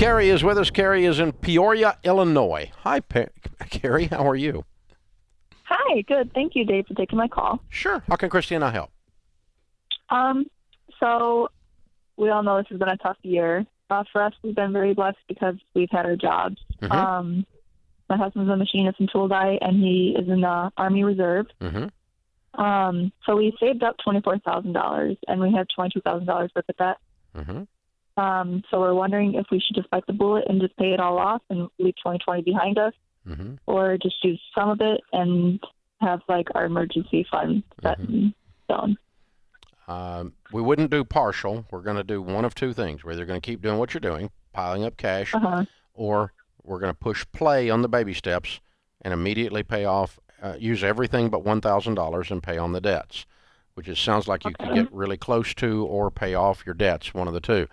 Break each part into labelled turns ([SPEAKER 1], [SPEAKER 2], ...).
[SPEAKER 1] Carrie is with us. Carrie is in Peoria, Illinois. Hi, Carrie. How are you?
[SPEAKER 2] Hi, good. Thank you, Dave, for taking my call.
[SPEAKER 1] Sure. How can Christy and I help?
[SPEAKER 2] So we all know this has been a tough year. For us, we've been very blessed because we've had our jobs.
[SPEAKER 1] Mm-hmm.
[SPEAKER 2] My husband's a machinist and tool guy, and he is in the Army Reserve.
[SPEAKER 1] Mm-hmm.
[SPEAKER 2] So we saved up $24,000, and we have $22,000 worth of debt.
[SPEAKER 1] Mm-hmm.
[SPEAKER 2] So we're wondering if we should just bite the bullet and just pay it all off and leave 2020 behind us,
[SPEAKER 1] Mm-hmm.
[SPEAKER 2] or just use some of it and have like our emergency fund set in stone.
[SPEAKER 1] We wouldn't do partial. We're going to do one of two things. We're either going to keep doing what you're doing, piling up cash, or we're going to push play on the baby steps and immediately pay off, use everything but $1,000 and pay on the debts, which it sounds like you could get really close to, or pay off your debts, one of the two.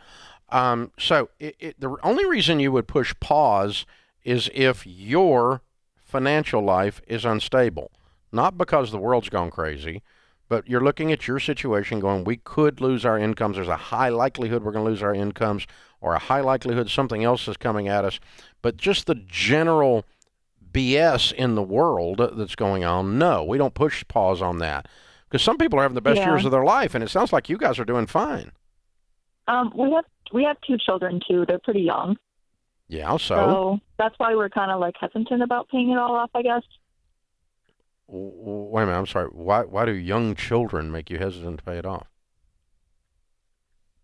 [SPEAKER 1] So the only reason you would push pause is if your financial life is unstable, not because the world's gone crazy, but you're looking at your situation going, we could lose our incomes. There's a high likelihood we're going to lose our incomes, or a high likelihood something else is coming at us. But just the general BS in the world that's going on, no, we don't push pause on that. Because some people are having the best years of their life, and it sounds like you guys are doing fine.
[SPEAKER 2] We have two children, too. They're pretty young.
[SPEAKER 1] Yeah,
[SPEAKER 2] so that's why we're kind of like hesitant about paying it all off, I guess.
[SPEAKER 1] Wait a minute, I'm sorry. Why do young children make you hesitant to pay it off?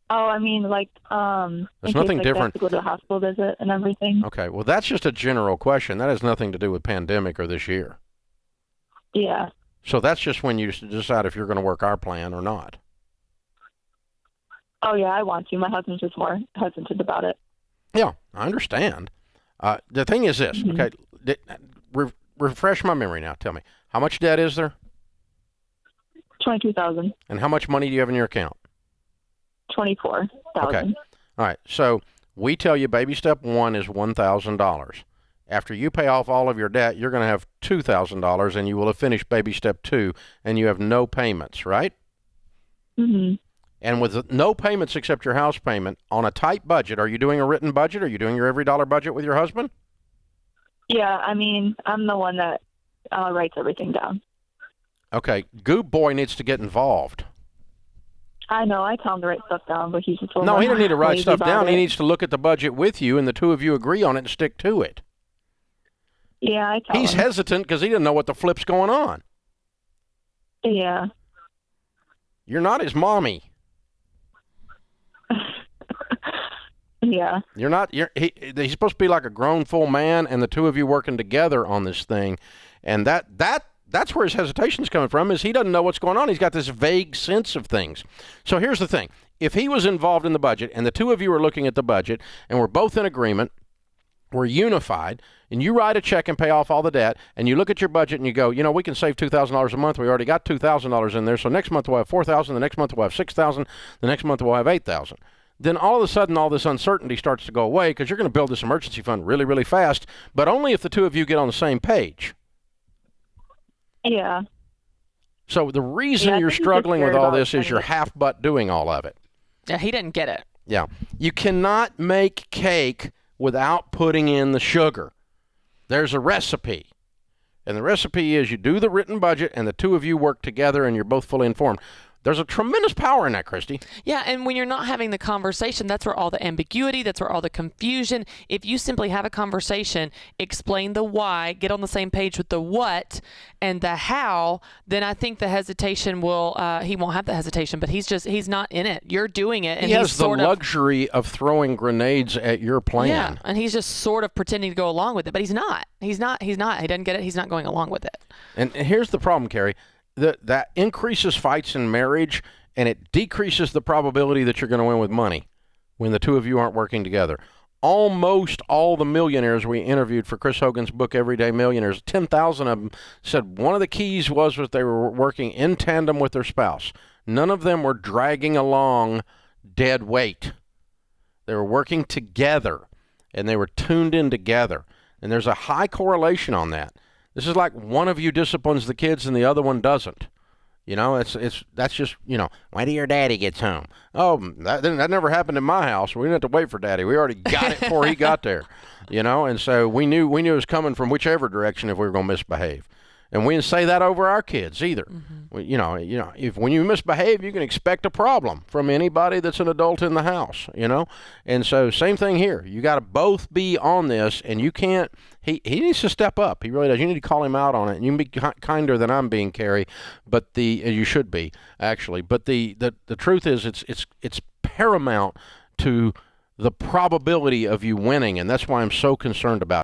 [SPEAKER 2] Oh, I mean, like,
[SPEAKER 1] there's nothing different.
[SPEAKER 2] They have to go to the hospital visit and everything.
[SPEAKER 1] Okay, well, that's just a general question. That has nothing to do with pandemic or this year.
[SPEAKER 2] Yeah.
[SPEAKER 1] So that's just when you decide if you're going to work our plan or not.
[SPEAKER 2] Oh, yeah, I want to. My husband's just more hesitant about it.
[SPEAKER 1] Yeah, I understand. The thing is this, okay, refresh my memory now. Tell me, how much debt is there?
[SPEAKER 2] $22,000.
[SPEAKER 1] And how much money do you have in your account?
[SPEAKER 2] $24,000.
[SPEAKER 1] Okay. All right. So we tell you baby step one is $1,000. After you pay off all of your debt, you're going to have $2,000, and you will have finished baby step two, and you have no payments, right?
[SPEAKER 2] Mm-hmm.
[SPEAKER 1] And with no payments except your house payment on a tight budget, are you doing a written budget? Are you doing your every dollar budget with your husband?
[SPEAKER 2] Yeah, I mean, I'm the one that writes everything down.
[SPEAKER 1] Okay, Goop Boy needs to get involved.
[SPEAKER 2] I know, I tell him to write stuff down, but he's just
[SPEAKER 1] no, he doesn't need to write stuff down. He needs to look at the budget with you, and the two of you agree on it and stick to it.
[SPEAKER 2] Yeah, I tell him.
[SPEAKER 1] He's hesitant because he doesn't know what the flip's going on.
[SPEAKER 2] Yeah.
[SPEAKER 1] You're not his mommy.
[SPEAKER 2] Yeah.
[SPEAKER 1] You're not. He's supposed to be like a grown full man, and the two of you working together on this thing, and that's where his hesitation's coming from. Is he doesn't know what's going on. He's got this vague sense of things. So here's the thing: if he was involved in the budget, and the two of you are looking at the budget, and we're both in agreement, we're unified, and you write a check and pay off all the debt, and you look at your budget and you go, we can save $2,000 a month. We already got $2,000 in there, so next month we'll have $4,000. The next month we'll have $6,000. The next month we'll have $8,000. Then all of a sudden all this uncertainty starts to go away because you're going to build this emergency fund really, really fast, but only if the two of you get on the same page.
[SPEAKER 2] Yeah.
[SPEAKER 1] So the reason you're struggling with all this is you're half-butt doing all of it.
[SPEAKER 3] Yeah, he didn't get it.
[SPEAKER 1] Yeah. You cannot make cake without putting in the sugar. There's a recipe. And the recipe is you do the written budget and the two of you work together and you're both fully informed. There's a tremendous power in that, Christy.
[SPEAKER 3] Yeah, and when you're not having the conversation, that's where all the ambiguity, that's where all the confusion. If you simply have a conversation, explain the why, get on the same page with the what and the how, then I think the hesitation will, he won't have the hesitation, but he's not in it. You're doing it. And
[SPEAKER 1] he has the luxury of throwing grenades at your plan.
[SPEAKER 3] Yeah, and he's just sort of pretending to go along with it, but he's not. He doesn't get it. He's not going along with it.
[SPEAKER 1] And here's the problem, Carrie. That increases fights in marriage, and it decreases the probability that you're going to win with money when the two of you aren't working together. Almost all the millionaires we interviewed for Chris Hogan's book, Everyday Millionaires, 10,000 of them said one of the keys was they were working in tandem with their spouse. None of them were dragging along dead weight. They were working together, and they were tuned in together. And there's a high correlation on that. This is like one of you disciplines the kids and the other one doesn't. You know, that's just, wait till your daddy gets home. Oh, that never happened in my house. We didn't have to wait for daddy. We already got it before he got there, and so we knew it was coming from whichever direction if we were going to misbehave. And we didn't say that over our kids either. Mm-hmm. If when you misbehave, you can expect a problem from anybody that's an adult in the house, And so same thing here. You got to both be on this, and you can't. He needs to step up. He really does. You need to call him out on it, and you can be kinder than I'm being, Carrie. But you should be actually. But the truth is, it's paramount to the probability of you winning, and that's why I'm so concerned about